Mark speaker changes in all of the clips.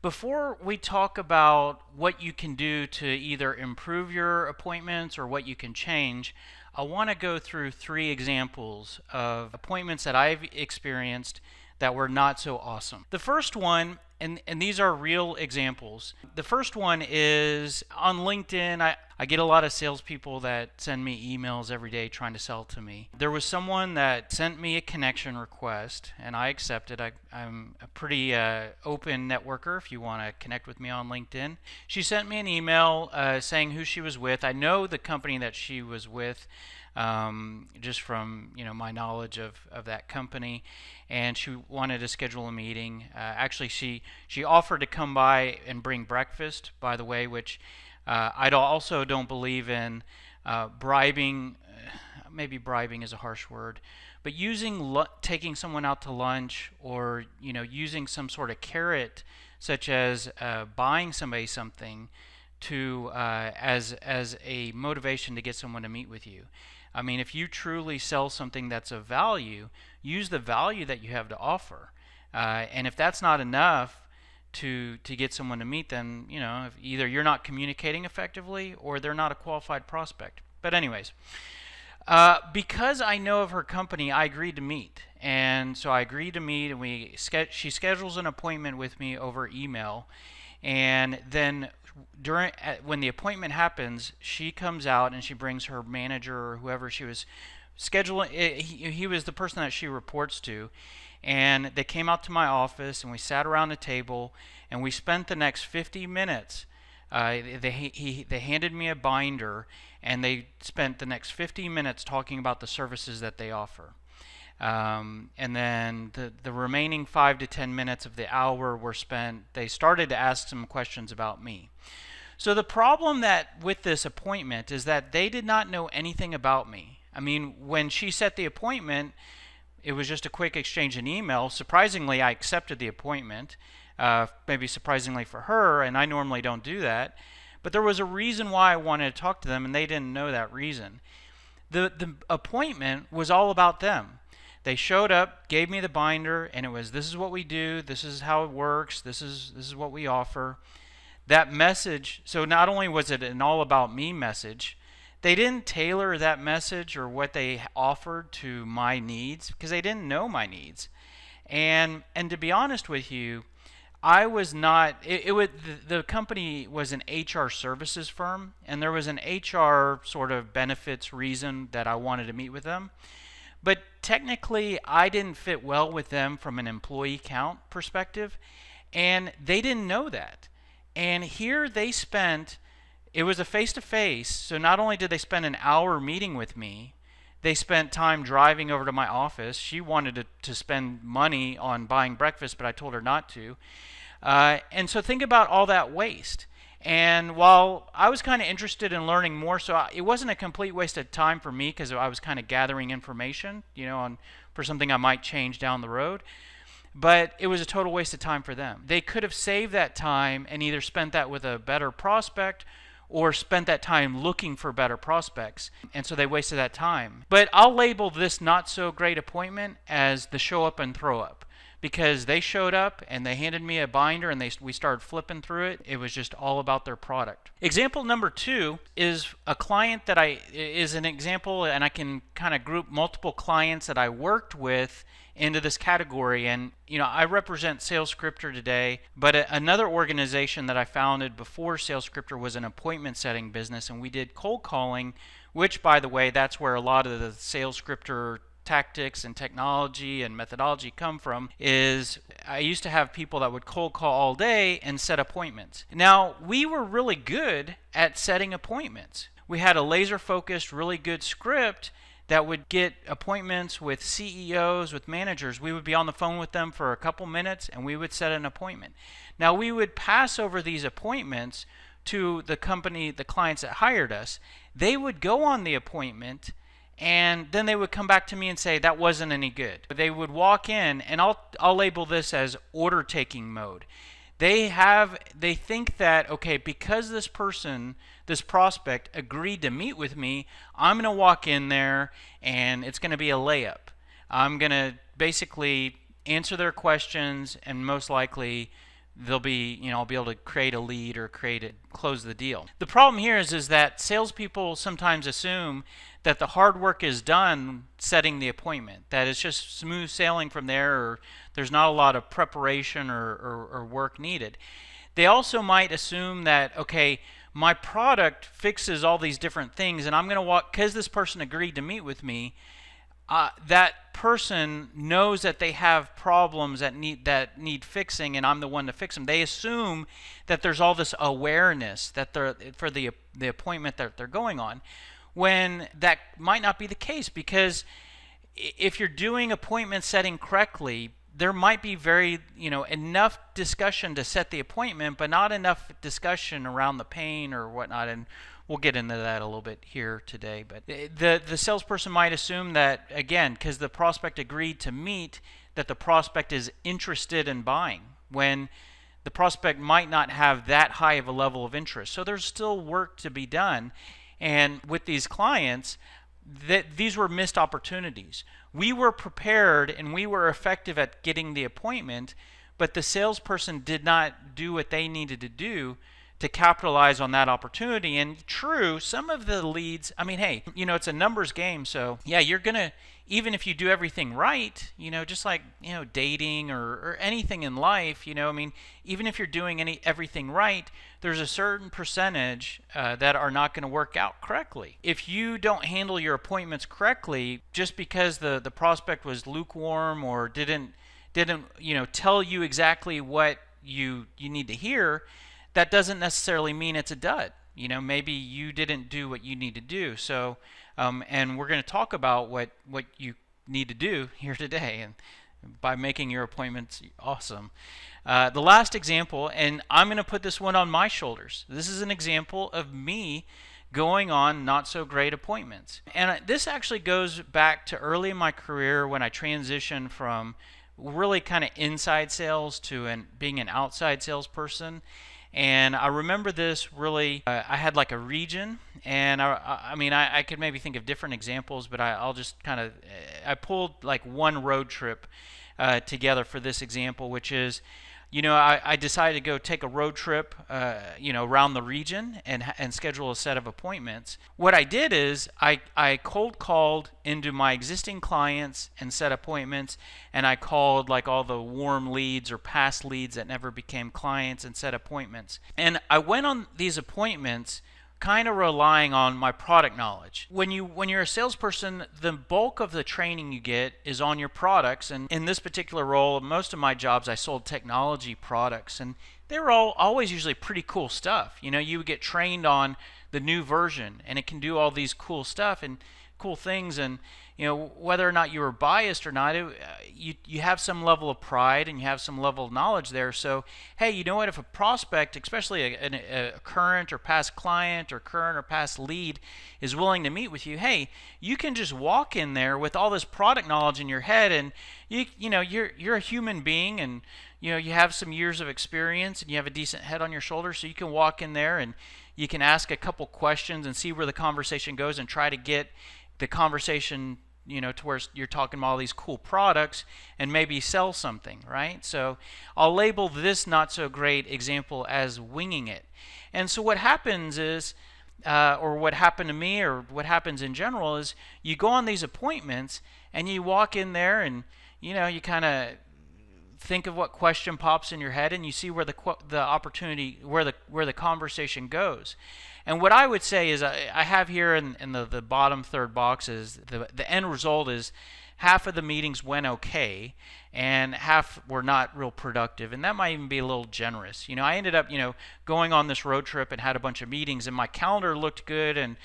Speaker 1: Before we talk about what you can do to either improve your appointments or what you can change, I want to go through three examples of appointments that I've experienced that were not so awesome. The first one, and these are real examples. The first one is on LinkedIn. I get a lot of salespeople that send me emails every day trying to sell to me. There was someone that sent me a connection request, and I accepted. I'm a pretty open networker if you want to connect with me on LinkedIn. She sent me an email saying who she was with. I know the company that she was with just from my knowledge of that company, and she wanted to schedule a meeting. Actually, she offered to come by and bring breakfast, by the way, which I also don't believe in bribing. Maybe bribing is a harsh word, but taking someone out to lunch, or using some sort of carrot, such as buying somebody something to as a motivation to get someone to meet with you. I mean, if you truly sell something that's of value, use the value that you have to offer. And if that's not enough to get someone to meet, then if either you're not communicating effectively or they're not a qualified prospect. But anyways, because I know of her company, I agreed to meet. And so I agreed to meet, and she schedules an appointment with me over email. And then when the appointment happens, she comes out and she brings her manager or whoever she was scheduling. He was the person that she reports to, and they came out to my office and we sat around a table and we spent the next 50 minutes. They handed me a binder and they spent the next 50 minutes talking about the services that they offer. And then the remaining 5 to 10 minutes of the hour were spent. They started to ask some questions about me. So the problem with this appointment is that they did not know anything about me. I mean, when she set the appointment, it was just a quick exchange in email. Surprisingly, I accepted the appointment. Maybe surprisingly for her, and I normally don't do that. But there was a reason why I wanted to talk to them, and they didn't know that reason. The appointment was all about them. They showed up, gave me the binder, and it was, this is what we do, this is how it works, this is what we offer. That message, so not only was it an all about me message, they didn't tailor that message or what they offered to my needs, because they didn't know my needs. And to be honest with you, I was not, the company was an HR services firm, and there was an HR sort of benefits reason that I wanted to meet with them. But technically, I didn't fit well with them from an employee count perspective, and they didn't know that. And here it was a face-to-face, so not only did they spend an hour meeting with me, they spent time driving over to my office. She wanted to spend money on buying breakfast, but I told her not to. And so think about all that waste. And while I was kind of interested in learning more, so it wasn't a complete waste of time for me, because I was kind of gathering information, for something I might change down the road. But it was a total waste of time for them. They could have saved that time and either spent that with a better prospect or spent that time looking for better prospects. And so they wasted that time. But I'll label this not so great appointment as the show up and throw up, because they showed up and they handed me a binder and we started flipping through it. It was just all about their product. Example number 2 is a client that is an example, and I can kind of group multiple clients that I worked with into this category. And I represent SalesScripter today, but another organization that I founded before SalesScripter was an appointment setting business, and we did cold calling, which, by the way, that's where a lot of the SalesScripter tactics and technology and methodology come from. Is I used to have people that would cold call all day and set appointments. Now, we were really good at setting appointments. We had a laser focused, really good script that would get appointments with CEOs, with managers. We would be on the phone with them for a couple minutes and we would set an appointment. Now, we would pass over these appointments to the company, the clients that hired us. They would go on the appointment, and then they would come back to me and say that wasn't any good. They would walk in, and I'll label this as order taking mode. They think that, okay, because this prospect agreed to meet with me, I'm going to walk in there and it's going to be a layup. I'm going to basically answer their questions and most likely they'll be, I'll be able to create a lead or close the deal. The problem here is that salespeople sometimes assume that the hard work is done setting the appointment, that it's just smooth sailing from there, or there's not a lot of preparation or work needed. They also might assume that, okay, my product fixes all these different things, and I'm going to walk, because this person agreed to meet with me, that person knows that they have problems that need fixing, and I'm the one to fix them. They assume that there's all this awareness that for the appointment that they're going on, when that might not be the case, because if you're doing appointment setting correctly, there might be enough discussion to set the appointment, but not enough discussion around the pain or whatnot. And we'll get into that a little bit here today. But the salesperson might assume that, again, because the prospect agreed to meet, that the prospect is interested in buying, when the prospect might not have that high of a level of interest. So there's still work to be done. And with these clients, these were missed opportunities. We were prepared and we were effective at getting the appointment, but the salesperson did not do what they needed to do to capitalize on that opportunity. And true, some of the leads, hey, it's a numbers game. So yeah, you're going to, even if you do everything right, just like, dating or anything in life, even if you're doing everything right, there's a certain percentage that are not going to work out correctly. If you don't handle your appointments correctly, just because the prospect was lukewarm or didn't tell you exactly what you need to hear, that doesn't necessarily mean it's a dud. Maybe you didn't do what you need to do. So, and we're going to talk about what you need to do here today, and by making your appointments awesome. The last example, and I'm going to put this one on my shoulders. This is an example of me going on not so great appointments. And this actually goes back to early in my career when I transitioned from really kind of inside sales to being an outside salesperson. And I remember this really, I had like a region, and I could maybe think of different examples, but I'll just kind of, I pulled like one road trip together for this example, which is, I decided to go take a road trip, around the region and schedule a set of appointments. What I did is I cold called into my existing clients and set appointments, and I called like all the warm leads or past leads that never became clients and set appointments. And I went on these appointments kind of relying on my product knowledge. When you're a salesperson, the bulk of the training you get is on your products. And in this particular role, most of my jobs, I sold technology products, and they were always usually pretty cool stuff. You would get trained on the new version, and it can do all these cool stuff and cool things. And whether or not you were biased or not, you have some level of pride and you have some level of knowledge there. So hey, you know what, if a prospect, especially a current or past client or current or past lead, is willing to meet with you, hey, you can just walk in there with all this product knowledge in your head, and you're a human being, and you have some years of experience and you have a decent head on your shoulders, so you can walk in there and you can ask a couple questions and see where the conversation goes and try to get the conversation to where you're talking about all these cool products and maybe sell something, right? So I'll label this not so great example as winging it. And so what happens is, or what happened to me, or what happens in general, is you go on these appointments and you walk in there and you kind of think of what question pops in your head, and you see where the opportunity, where the conversation goes. And what I would say is, I have here in the bottom third box is the end result is half of the meetings went okay and half were not real productive, and that might even be a little generous. I ended up going on this road trip and had a bunch of meetings, and my calendar looked good, and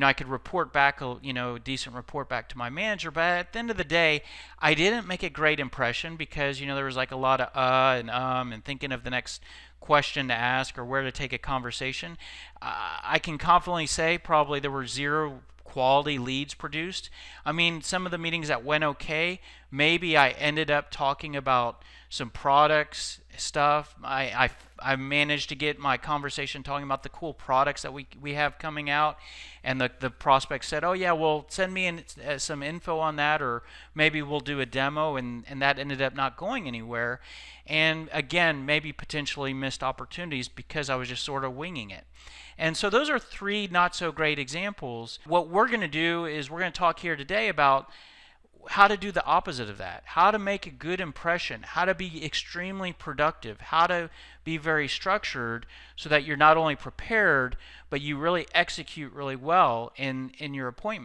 Speaker 1: I could report back a decent report back to my manager. But at the end of the day, I didn't make a great impression, because there was like a lot of and thinking of the next question to ask or where to take a conversation. I can confidently say probably there were zero quality leads produced. Some of the meetings that went okay, maybe I ended up talking about some products stuff. I managed to get my conversation talking about the cool products that we have coming out, and the prospect said, "Oh yeah, well send me some info on that, or maybe we'll do a demo," and that ended up not going anywhere. And again, maybe potentially missed opportunities because I was just sort of winging it. And so those are three not so great examples. What we're going to do is we're going to talk here today about how to do the opposite of that, how to make a good impression, how to be extremely productive, how to be very structured so that you're not only prepared, but you really execute really well in your appointment.